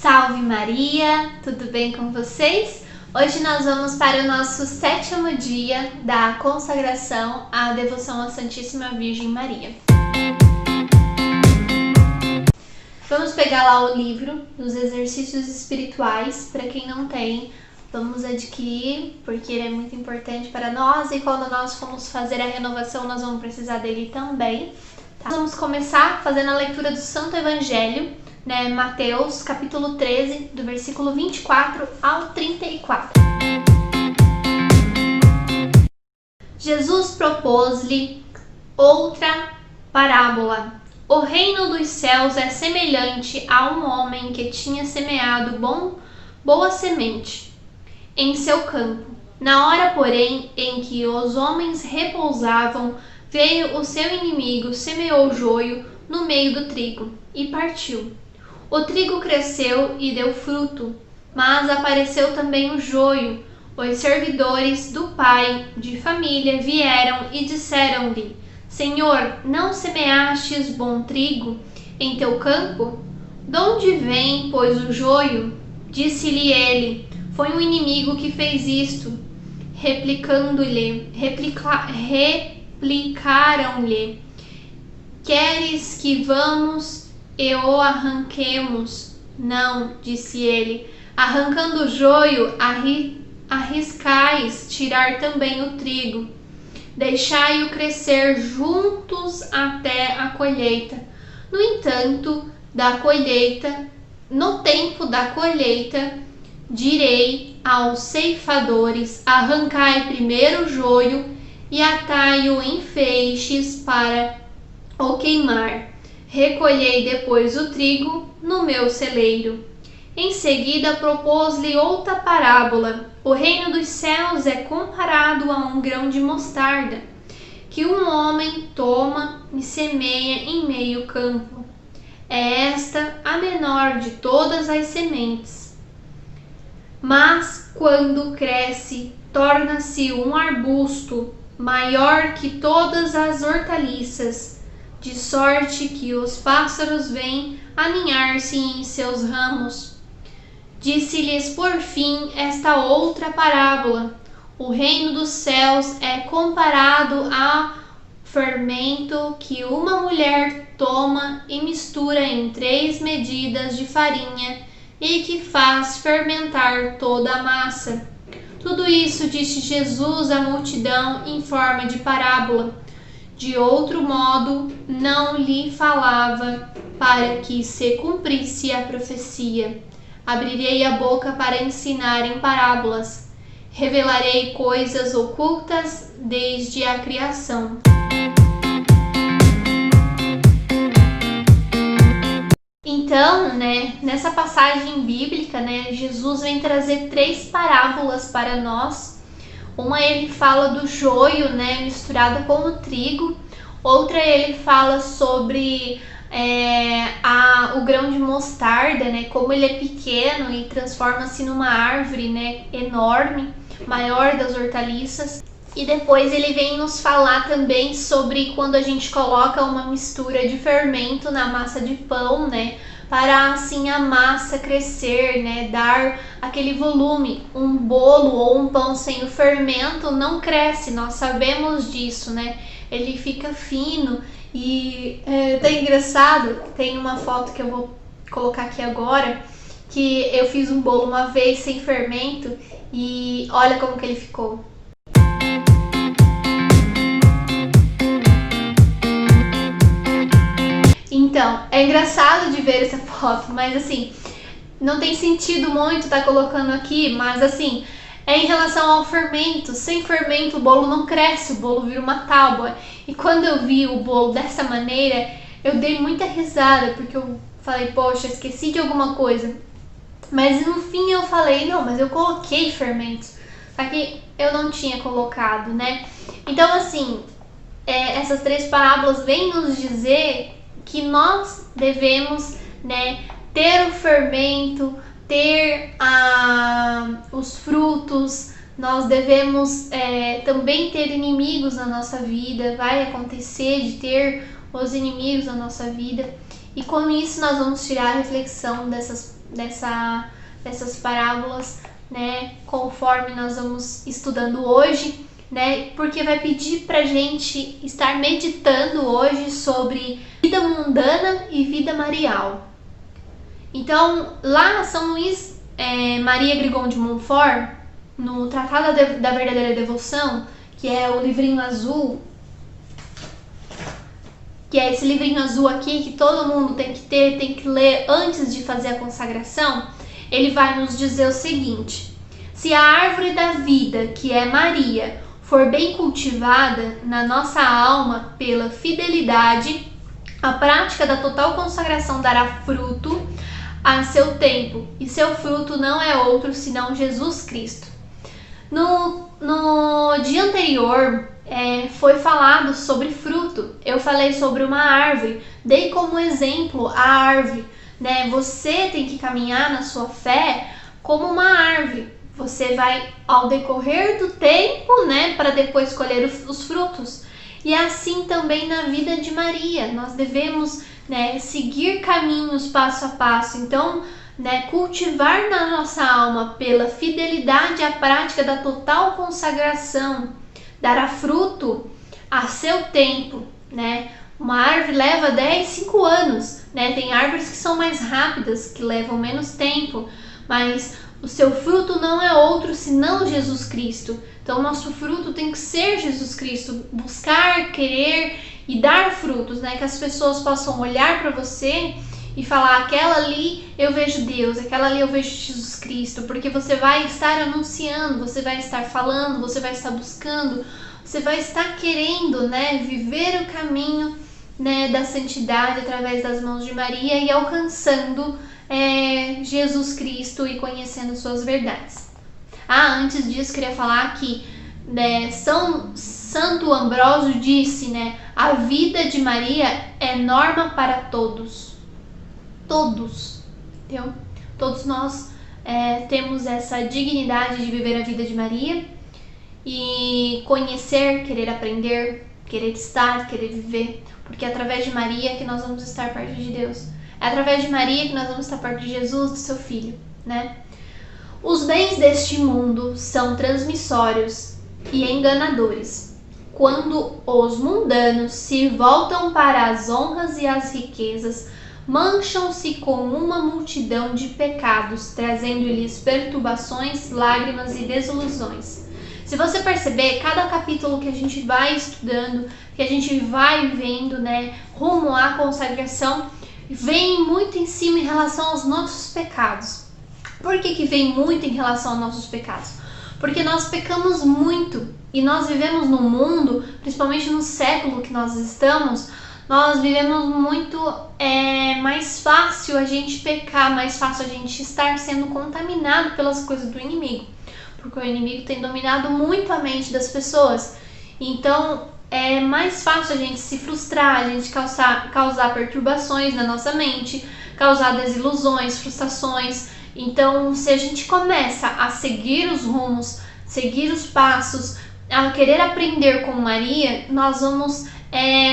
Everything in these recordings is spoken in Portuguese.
Salve Maria, tudo bem com vocês? Hoje nós vamos para o nosso 7º dia da consagração à devoção à Santíssima Virgem Maria. Vamos pegar lá o livro dos exercícios espirituais, para quem não tem, vamos adquirir, porque ele é muito importante para nós e quando nós formos fazer a renovação nós vamos precisar dele também. Tá? Vamos começar fazendo a leitura do Santo Evangelho, Mateus capítulo 13, do versículo 24 ao 34. Jesus propôs-lhe outra parábola. O reino dos céus é semelhante a um homem que tinha semeado boa semente em seu campo. Na hora, porém, em que os homens repousavam, veio o seu inimigo, semeou joio no meio do trigo e partiu. O trigo cresceu e deu fruto, mas apareceu também o joio. Os servidores do pai de família vieram e disseram-lhe: Senhor, não semeastes bom trigo em teu campo? Donde vem, pois, o joio? Disse-lhe ele: Foi um inimigo que fez isto. Replicaram-lhe: Queres que vamos e o arranquemos? Não, disse ele. Arrancando o joio, arriscais tirar também o trigo. Deixai-o crescer juntos até a colheita. No tempo da colheita, direi aos ceifadores: arrancai primeiro o joio e atai-o em feixes para o queimar. Recolhei depois o trigo no meu celeiro. Em seguida propôs-lhe outra parábola. O reino dos céus é comparado a um grão de mostarda, que um homem toma e semeia em meio campo. É esta a menor de todas as sementes. Mas quando cresce, torna-se um arbusto, maior que todas as hortaliças, de sorte que os pássaros vêm aninhar-se em seus ramos. Disse-lhes por fim esta outra parábola. O reino dos céus é comparado a fermento que uma mulher toma e mistura em 3 medidas de farinha e que faz fermentar toda a massa. Tudo isso disse Jesus à multidão em forma de parábola. De outro modo, não lhe falava, para que se cumprisse a profecia. Abrirei a boca para ensinar em parábolas. Revelarei coisas ocultas desde a criação. Então, nessa passagem bíblica, Jesus vem trazer 3 parábolas para nós. Uma ele fala do joio, misturado com o trigo. Outra ele fala sobre o grão de mostarda, como ele é pequeno e transforma-se numa árvore, enorme, maior das hortaliças. E depois ele vem nos falar também sobre quando a gente coloca uma mistura de fermento na massa de pão, para assim a massa crescer, dar aquele volume. Um bolo ou um pão sem o fermento não cresce, nós sabemos disso, Ele fica fino e tá engraçado. Tem uma foto que eu vou colocar aqui agora, que eu fiz um bolo uma vez sem fermento e olha como que ele ficou. Então, é engraçado de ver essa foto, mas assim, não tem sentido muito estar colocando aqui, mas assim, é em relação ao fermento. Sem fermento o bolo não cresce, o bolo vira uma tábua. E quando eu vi o bolo dessa maneira, eu dei muita risada, porque eu falei, poxa, esqueci de alguma coisa. Mas no fim eu falei, não, mas eu coloquei fermento, só que eu não tinha colocado, Então assim, essas 3 parábolas vêm nos dizer que nós devemos, ter o fermento, ter os frutos. Nós devemos também ter inimigos na nossa vida. Vai acontecer de ter os inimigos na nossa vida. E com isso nós vamos tirar a reflexão dessas dessas parábolas, né, conforme nós vamos estudando hoje, né, porque vai pedir pra gente estar meditando hoje sobre vida mundana e vida marial. Então, lá São Luís Maria Grigon de Montfort, no Tratado da Verdadeira Devoção, que é o livrinho azul, que é esse livrinho azul aqui que todo mundo tem que ter, tem que ler antes de fazer a consagração, ele vai nos dizer o seguinte: se a árvore da vida, que é Maria, for bem cultivada na nossa alma pela fidelidade, a prática da total consagração dará fruto a seu tempo, e seu fruto não é outro senão Jesus Cristo. No dia anterior foi falado sobre fruto. Eu falei sobre uma árvore, dei como exemplo a árvore, né? Você tem que caminhar na sua fé como uma árvore. Você vai, ao decorrer do tempo, né, para depois colher os frutos. E assim também na vida de Maria, nós devemos, né, seguir caminhos passo a passo. Então, né, cultivar na nossa alma pela fidelidade à prática da total consagração dará fruto a seu tempo, né? Uma árvore leva 5 anos, né? Tem árvores que são mais rápidas, que levam menos tempo, mas o seu fruto não é outro senão Jesus Cristo. Então, o nosso fruto tem que ser Jesus Cristo, buscar, querer e dar frutos, né? Que as pessoas possam olhar para você e falar: aquela ali eu vejo Deus, aquela ali eu vejo Jesus Cristo, porque você vai estar anunciando, você vai estar falando, você vai estar buscando, você vai estar querendo, né, viver o caminho, né, da santidade através das mãos de Maria e alcançando Jesus Cristo e conhecendo suas verdades. Antes disso, queria falar que, né, Santo Ambrósio disse, né, a vida de Maria é norma para todos. Todos, entendeu? Todos nós temos essa dignidade de viver a vida de Maria e conhecer, querer aprender, querer estar, querer viver, porque é através de Maria que nós vamos estar perto de Deus. É através de Maria que nós vamos estar perto de Jesus, do seu Filho, né? Os bens deste mundo são transmissórios e enganadores. Quando os mundanos se voltam para as honras e as riquezas, mancham-se com uma multidão de pecados, trazendo-lhes perturbações, lágrimas e desilusões. Se você perceber, cada capítulo que a gente vai estudando, que a gente vai vendo, né, rumo à consagração, vem muito em cima em relação aos nossos pecados. Por que vem muito em relação aos nossos pecados? Porque nós pecamos muito e nós vivemos num mundo, principalmente no século que nós estamos, nós vivemos muito, mais fácil a gente pecar, mais fácil a gente estar sendo contaminado pelas coisas do inimigo, porque o inimigo tem dominado muito a mente das pessoas. Então é mais fácil a gente se frustrar, a gente causar perturbações na nossa mente, causar desilusões, frustrações. Então, se a gente começa a seguir os rumos, seguir os passos, a querer aprender com Maria, nós vamos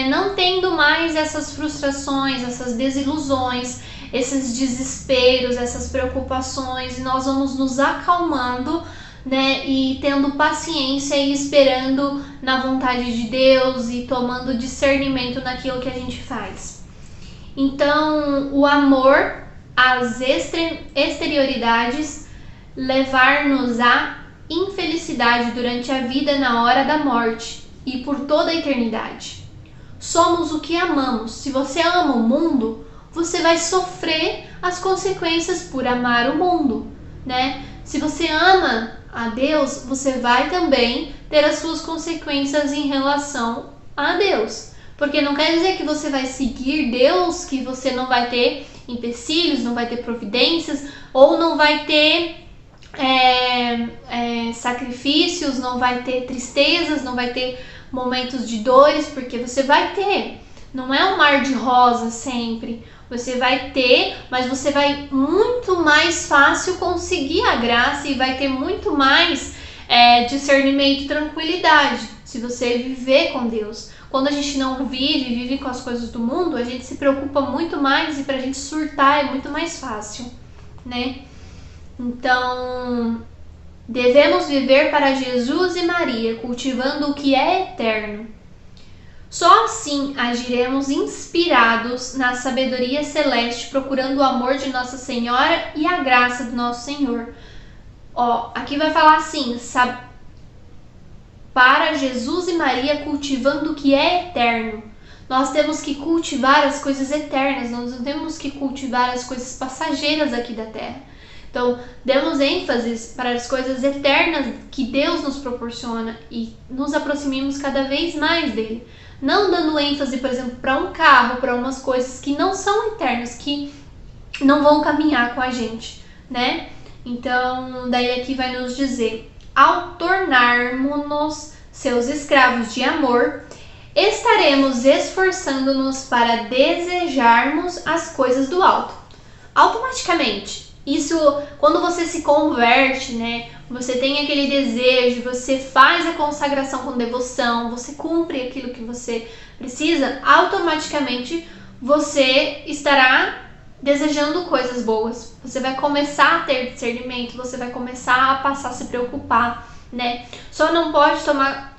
não tendo mais essas frustrações, essas desilusões, esses desesperos, essas preocupações, e nós vamos nos acalmando, né, e tendo paciência e esperando na vontade de Deus e tomando discernimento naquilo que a gente faz. Então, o amor às exterioridades levar-nos à infelicidade durante a vida na hora da morte e por toda a eternidade. Somos o que amamos. Se você ama o mundo, você vai sofrer as consequências por amar o mundo, né? Se você ama a Deus, você vai também ter as suas consequências em relação a Deus. Porque não quer dizer que você vai seguir Deus, que você não vai ter empecilhos, não vai ter providências, ou não vai ter sacrifícios, não vai ter tristezas, não vai ter momentos de dores, porque você vai ter. Não é um mar de rosas sempre. Você vai ter, mas você vai muito mais fácil conseguir a graça e vai ter muito mais discernimento e tranquilidade se você viver com Deus. Quando a gente não vive com as coisas do mundo, a gente se preocupa muito mais e pra gente surtar é muito mais fácil, né? Então, devemos viver para Jesus e Maria, cultivando o que é eterno. Só assim agiremos inspirados na sabedoria celeste, procurando o amor de Nossa Senhora e a graça do nosso Senhor. Aqui vai falar assim, para Jesus e Maria, cultivando o que é eterno. Nós temos que cultivar as coisas eternas, nós não temos que cultivar as coisas passageiras aqui da terra. Então, demos ênfase para as coisas eternas que Deus nos proporciona e nos aproximemos cada vez mais dele. Não dando ênfase, por exemplo, para um carro, para umas coisas que não são eternas, que não vão caminhar com a gente, né? Então, daí aqui vai nos dizer: ao tornarmos-nos seus escravos de amor, estaremos esforçando-nos para desejarmos as coisas do alto. Automaticamente. Isso, quando você se converte, né? Você tem aquele desejo, você faz a consagração com devoção, você cumpre aquilo que você precisa, automaticamente você estará desejando coisas boas. Você vai começar a ter discernimento, você vai começar a passar a se preocupar, né? Só não pode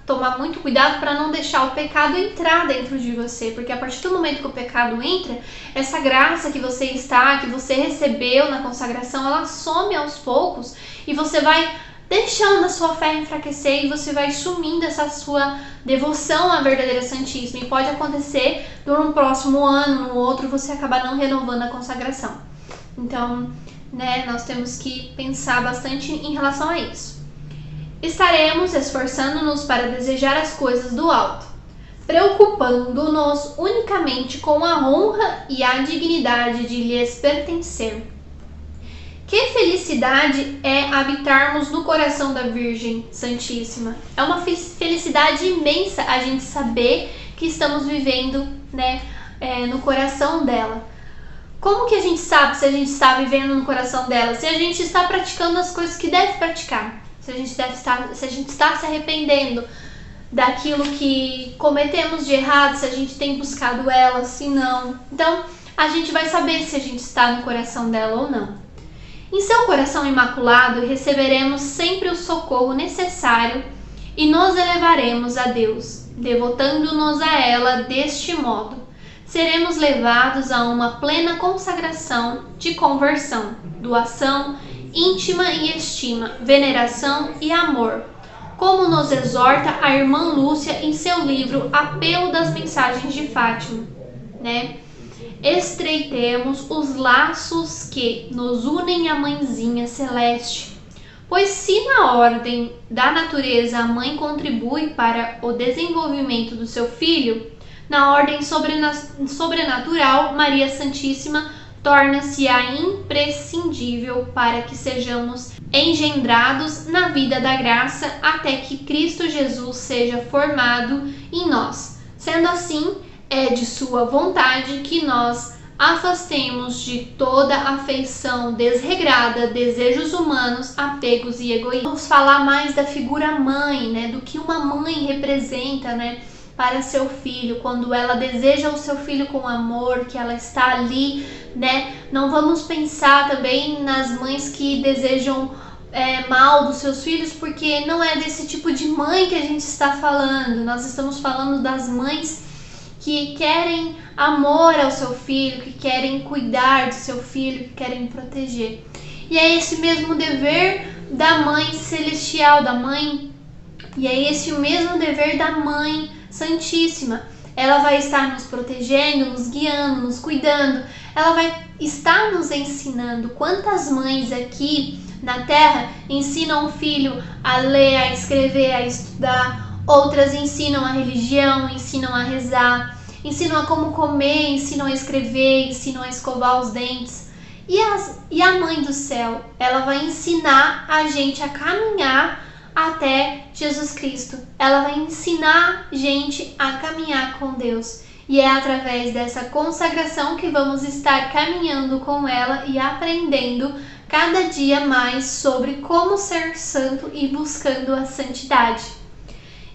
tomar muito cuidado para não deixar o pecado entrar dentro de você, porque a partir do momento que o pecado entra, essa graça que você recebeu na consagração, ela some aos poucos e você vai deixando a sua fé enfraquecer e você vai sumindo essa sua devoção à verdadeira Santíssima. E pode acontecer no próximo ano, no outro, você acabar não renovando a consagração. Então, né, nós temos que pensar bastante em relação a isso. Estaremos esforçando-nos para desejar as coisas do alto, preocupando-nos unicamente com a honra e a dignidade de lhes pertencer. Que felicidade é habitarmos no coração da Virgem Santíssima. É uma felicidade imensa a gente saber que estamos vivendo, né, no coração dela. Como que a gente sabe se a gente está vivendo no coração dela? Se a gente está praticando as coisas que deve praticar. Se a gente está se arrependendo daquilo que cometemos de errado, se a gente tem buscado ela, se não. Então, a gente vai saber se a gente está no coração dela ou não. Em seu coração imaculado, receberemos sempre o socorro necessário e nos elevaremos a Deus, devotando-nos a ela deste modo. Seremos levados a uma plena consagração de conversão, doação, íntima e estima, veneração e amor, como nos exorta a irmã Lúcia em seu livro Apelo das Mensagens de Fátima, né? Estreitemos os laços que nos unem à Mãezinha Celeste, pois se na ordem da natureza a mãe contribui para o desenvolvimento do seu filho, na ordem sobrenatural, Maria Santíssima torna-se a imprescindível para que sejamos engendrados na vida da graça até que Cristo Jesus seja formado em nós. Sendo assim, é de sua vontade que nós afastemos de toda afeição desregrada, desejos humanos, apegos e egoísmo. Vamos falar mais da figura mãe, né? Do que uma mãe representa, né? Para seu filho, quando ela deseja o seu filho com amor, que ela está ali, né? Não vamos pensar também nas mães que desejam mal dos seus filhos, porque não é desse tipo de mãe que a gente está falando. Nós estamos falando das mães que querem amor ao seu filho, que querem cuidar do seu filho, que querem proteger. E é esse mesmo dever da mãe celestial, da mãe, e é esse o mesmo dever da mãe Santíssima. Ela vai estar nos protegendo, nos guiando, nos cuidando. Ela vai estar nos ensinando. Quantas mães aqui na Terra ensinam o filho a ler, a escrever, a estudar. Outras ensinam a religião, ensinam a rezar, ensinam a como comer, ensinam a escrever, ensinam a escovar os dentes. E a Mãe do Céu, ela vai ensinar a gente a caminhar até Jesus Cristo. Ela vai ensinar a gente a caminhar com Deus. E é através dessa consagração que vamos estar caminhando com ela e aprendendo cada dia mais sobre como ser santo e buscando a santidade.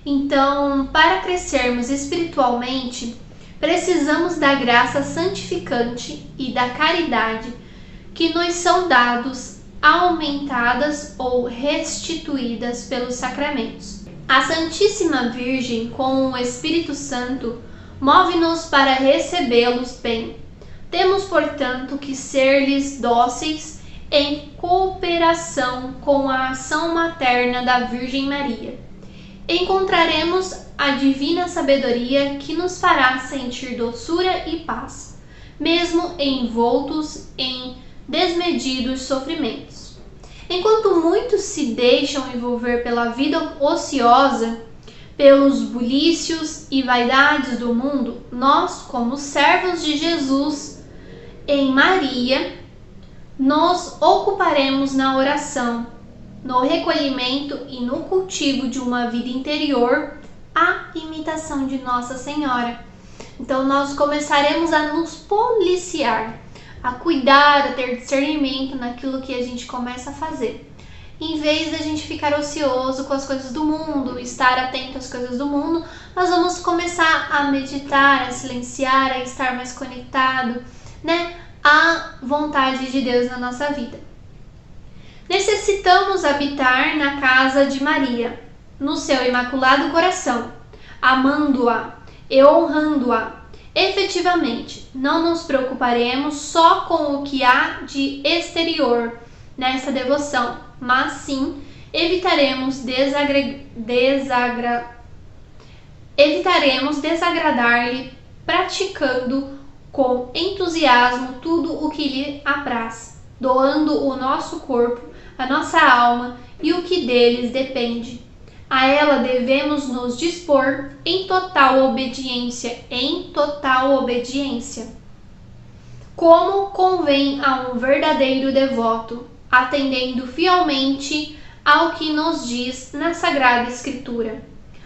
Então, para crescermos espiritualmente, precisamos da graça santificante e da caridade que nos são dados, aumentadas ou restituídas pelos sacramentos. A Santíssima Virgem, com o Espírito Santo, move-nos para recebê-los bem. Temos, portanto, que ser-lhes dóceis em cooperação com a ação materna da Virgem Maria. Encontraremos a divina sabedoria que nos fará sentir doçura e paz, mesmo envoltos em desmedidos sofrimentos. Enquanto muitos se deixam envolver pela vida ociosa, pelos bulícios e vaidades do mundo, nós, como servos de Jesus em Maria, nos ocuparemos na oração, no recolhimento e no cultivo de uma vida interior, à imitação de Nossa Senhora. Então nós começaremos a nos policiar, a cuidar, a ter discernimento naquilo que a gente começa a fazer. Em vez da gente ficar ocioso com as coisas do mundo, estar atento às coisas do mundo, nós vamos começar a meditar, a silenciar, a estar mais conectado, à vontade de Deus na nossa vida. Necessitamos habitar na casa de Maria, no seu imaculado coração, amando-a e honrando-a. Efetivamente, não nos preocuparemos só com o que há de exterior nessa devoção, mas sim evitaremos desagradar-lhe, praticando com entusiasmo tudo o que lhe apraz, doando o nosso corpo, a nossa alma e o que deles depende. A ela devemos nos dispor em total obediência, como convém a um verdadeiro devoto, atendendo fielmente ao que nos diz na Sagrada Escritura.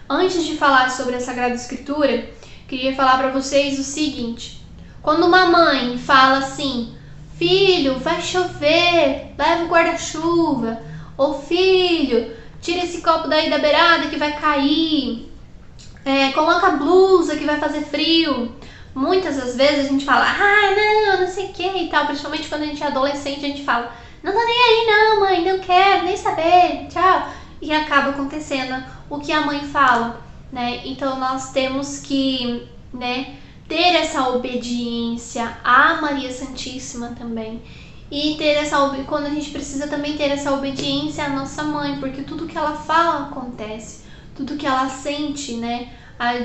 Antes de falar sobre a Sagrada Escritura, queria falar para vocês o seguinte: quando uma mãe fala assim, filho, vai chover, leva o guarda-chuva, ou filho, tira esse copo daí da beirada que vai cair, coloca a blusa que vai fazer frio. Muitas das vezes a gente fala, não sei o que e tal, principalmente quando a gente é adolescente, a gente fala, não tô nem aí não, mãe, não quero nem saber, tchau. E acaba acontecendo o que a mãe fala, Então nós temos que, ter essa obediência à Maria Santíssima também. E ter quando a gente precisa também ter essa obediência à nossa mãe, porque tudo que ela fala acontece, tudo que ela sente,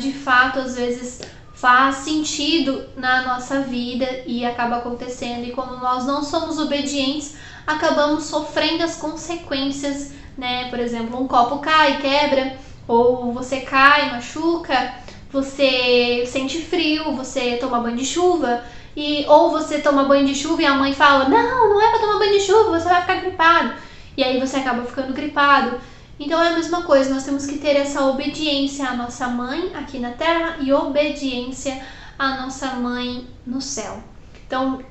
de fato, às vezes faz sentido na nossa vida e acaba acontecendo. E quando nós não somos obedientes, acabamos sofrendo as consequências, Por exemplo, um copo cai, quebra, ou você cai, machuca, você sente frio, você toma banho de chuva, ou você toma banho de chuva e a mãe fala, não é pra tomar banho de chuva, você vai ficar gripado. E aí você acaba ficando gripado. Então é a mesma coisa, nós temos que ter essa obediência à nossa mãe aqui na terra e obediência à nossa mãe no céu. Então,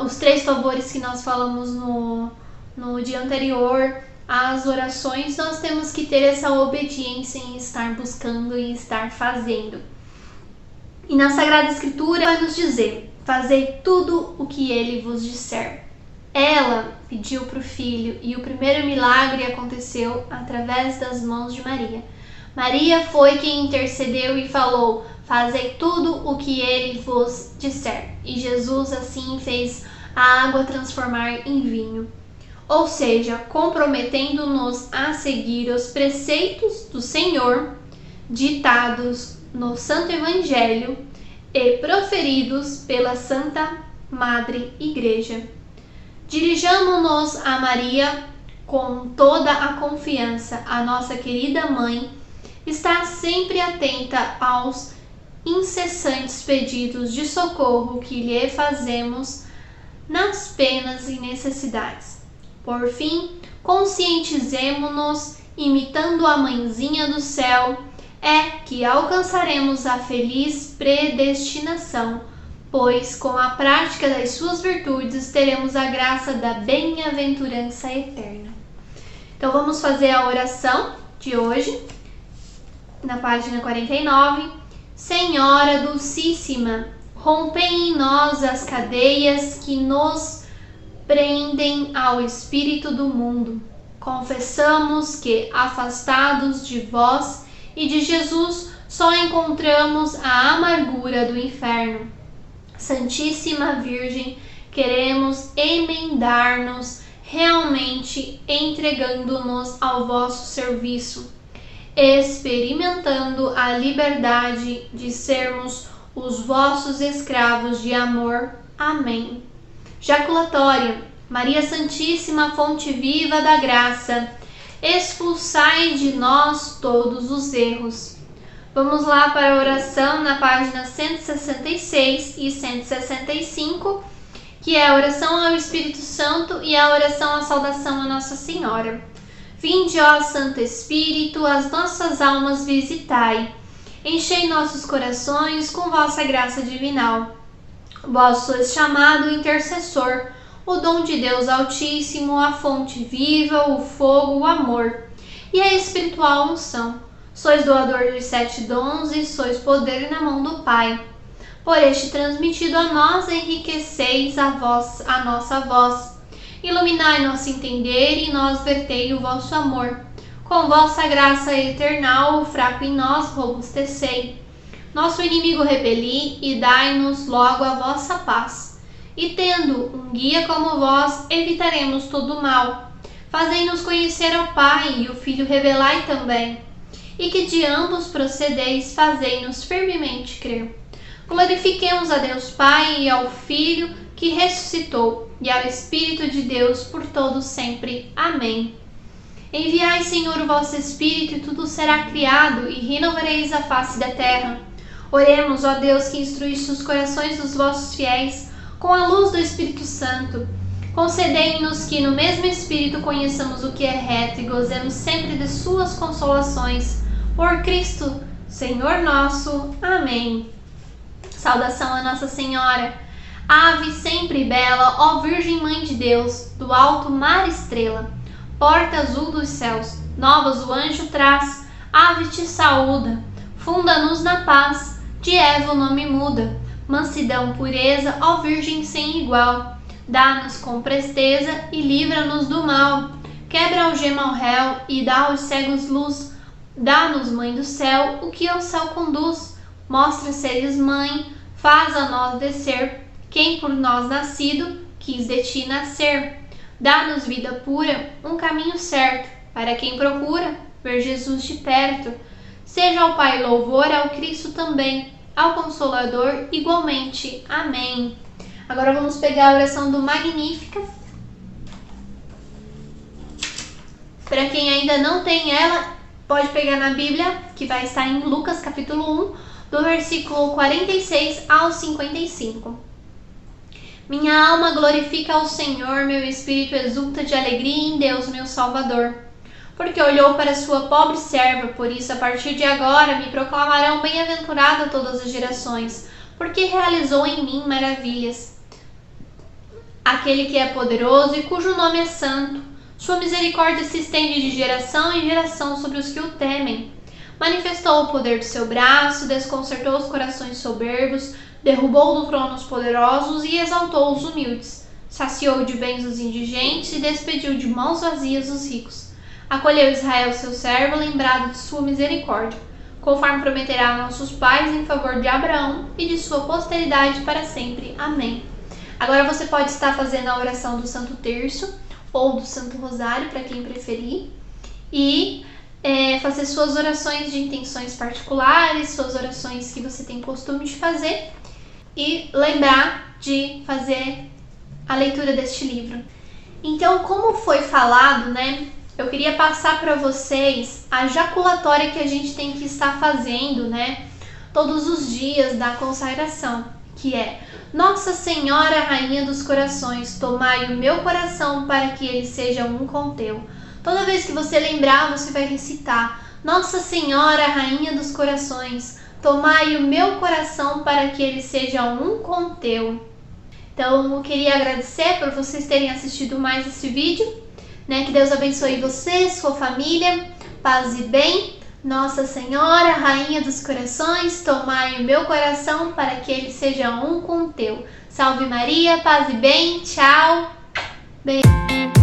os 3 favores que nós falamos no dia anterior, as orações, nós temos que ter essa obediência em estar buscando e estar fazendo. E na Sagrada Escritura vai nos dizer, fazei tudo o que ele vos disser. Ela pediu para o filho e o primeiro milagre aconteceu através das mãos de Maria. Maria foi quem intercedeu e falou, fazei tudo o que ele vos disser. E Jesus assim fez a água transformar em vinho. Ou seja, comprometendo-nos a seguir os preceitos do Senhor, ditados no Santo Evangelho e proferidos pela Santa Madre Igreja. Dirijamo-nos a Maria com toda a confiança. A nossa querida Mãe está sempre atenta aos incessantes pedidos de socorro que lhe fazemos nas penas e necessidades. Por fim, conscientizemo-nos, imitando a Mãezinha do céu, que alcançaremos a feliz predestinação, pois com a prática das suas virtudes teremos a graça da bem-aventurança eterna. Então vamos fazer a oração de hoje, na página 49. Senhora Dulcíssima, rompei em nós as cadeias que nos prendem ao espírito do mundo. Confessamos que, afastados de vós e de Jesus, só encontramos a amargura do inferno. Santíssima Virgem, queremos emendar-nos realmente entregando-nos ao vosso serviço, experimentando a liberdade de sermos os vossos escravos de amor. Amém. Jaculatório. Maria Santíssima, fonte viva da graça, expulsai de nós todos os erros. Vamos lá para a oração na página 166 e 165, que é a oração ao Espírito Santo e a oração à saudação a Nossa Senhora. Vinde, ó Santo Espírito, as nossas almas visitai. Enchei nossos corações com vossa graça divinal. Vós sois chamado intercessor, o dom de Deus Altíssimo, a fonte viva, o fogo, o amor e a espiritual unção. Sois doador de 7 dons e sois poder na mão do Pai. Por este transmitido a nós, enriqueceis a nossa voz. Iluminai nosso entender e nós vertei o vosso amor. Com vossa graça eternal, o fraco em nós robustecei. Nosso inimigo repeli e dai-nos logo a vossa paz. E tendo um guia como vós, evitaremos todo o mal. Fazei-nos conhecer ao Pai e o Filho revelai também. E que de ambos procedeis, fazei-nos firmemente crer. Glorifiquemos a Deus Pai e ao Filho que ressuscitou, e ao Espírito de Deus por todo sempre. Amém. Enviai, Senhor, o vosso Espírito, e tudo será criado, e renovareis a face da terra. Oremos, ó Deus, que instruíste os corações dos vossos fiéis, com a luz do Espírito Santo. Concedei-nos que no mesmo Espírito conheçamos o que é reto e gozemos sempre de suas consolações. Por Cristo, Senhor nosso. Amém. Saudação a Nossa Senhora. Ave sempre bela, ó Virgem Mãe de Deus, do alto mar estrela, porta azul dos céus, novas o anjo traz, ave te saúda, funda-nos na paz, de Eva o nome muda, mansidão, pureza, ó Virgem sem igual, dá-nos com presteza e livra-nos do mal, quebra a algema ao réu e dá aos cegos luz, dá-nos, Mãe do céu, o que ao céu conduz, mostra seres mãe, faz a nós descer, quem por nós nascido quis de ti nascer, dá-nos vida pura, um caminho certo, para quem procura ver Jesus de perto, seja ao Pai louvor, ao Cristo também, ao Consolador igualmente. Amém. Agora vamos pegar a oração do Magnífica. Para quem ainda não tem ela, pode pegar na Bíblia, que vai estar em Lucas capítulo 1, do versículo 46 ao 55. Minha alma glorifica ao Senhor, meu espírito exulta de alegria em Deus, meu Salvador. Porque olhou para sua pobre serva, por isso a partir de agora me proclamarão bem-aventurada todas as gerações, porque realizou em mim maravilhas. Aquele que é poderoso e cujo nome é santo, sua misericórdia se estende de geração em geração sobre os que o temem. Manifestou o poder do seu braço, desconcertou os corações soberbos, derrubou do trono os poderosos e exaltou os humildes. Saciou de bens os indigentes e despediu de mãos vazias os ricos. Acolheu Israel, seu servo, lembrado de sua misericórdia, conforme prometerá a nossos pais em favor de Abraão e de sua posteridade para sempre. Amém. Agora você pode estar fazendo a oração do Santo Terço ou do Santo Rosário, para quem preferir, e fazer suas orações de intenções particulares, suas orações que você tem costume de fazer, e lembrar de fazer a leitura deste livro. Então, como foi falado, eu queria passar para vocês a jaculatória que a gente tem que estar fazendo, todos os dias da consagração, que é: Nossa Senhora, Rainha dos Corações, tomai o meu coração para que ele seja um com teu. Toda vez que você lembrar, você vai recitar: Nossa Senhora, Rainha dos Corações, tomai o meu coração para que ele seja um com teu. Então, eu queria agradecer por vocês terem assistido mais esse vídeo. Que Deus abençoe você, sua família, paz e bem. Nossa Senhora, Rainha dos Corações, tomai o meu coração para que ele seja um com o teu. Salve Maria, paz e bem, tchau! Beijo.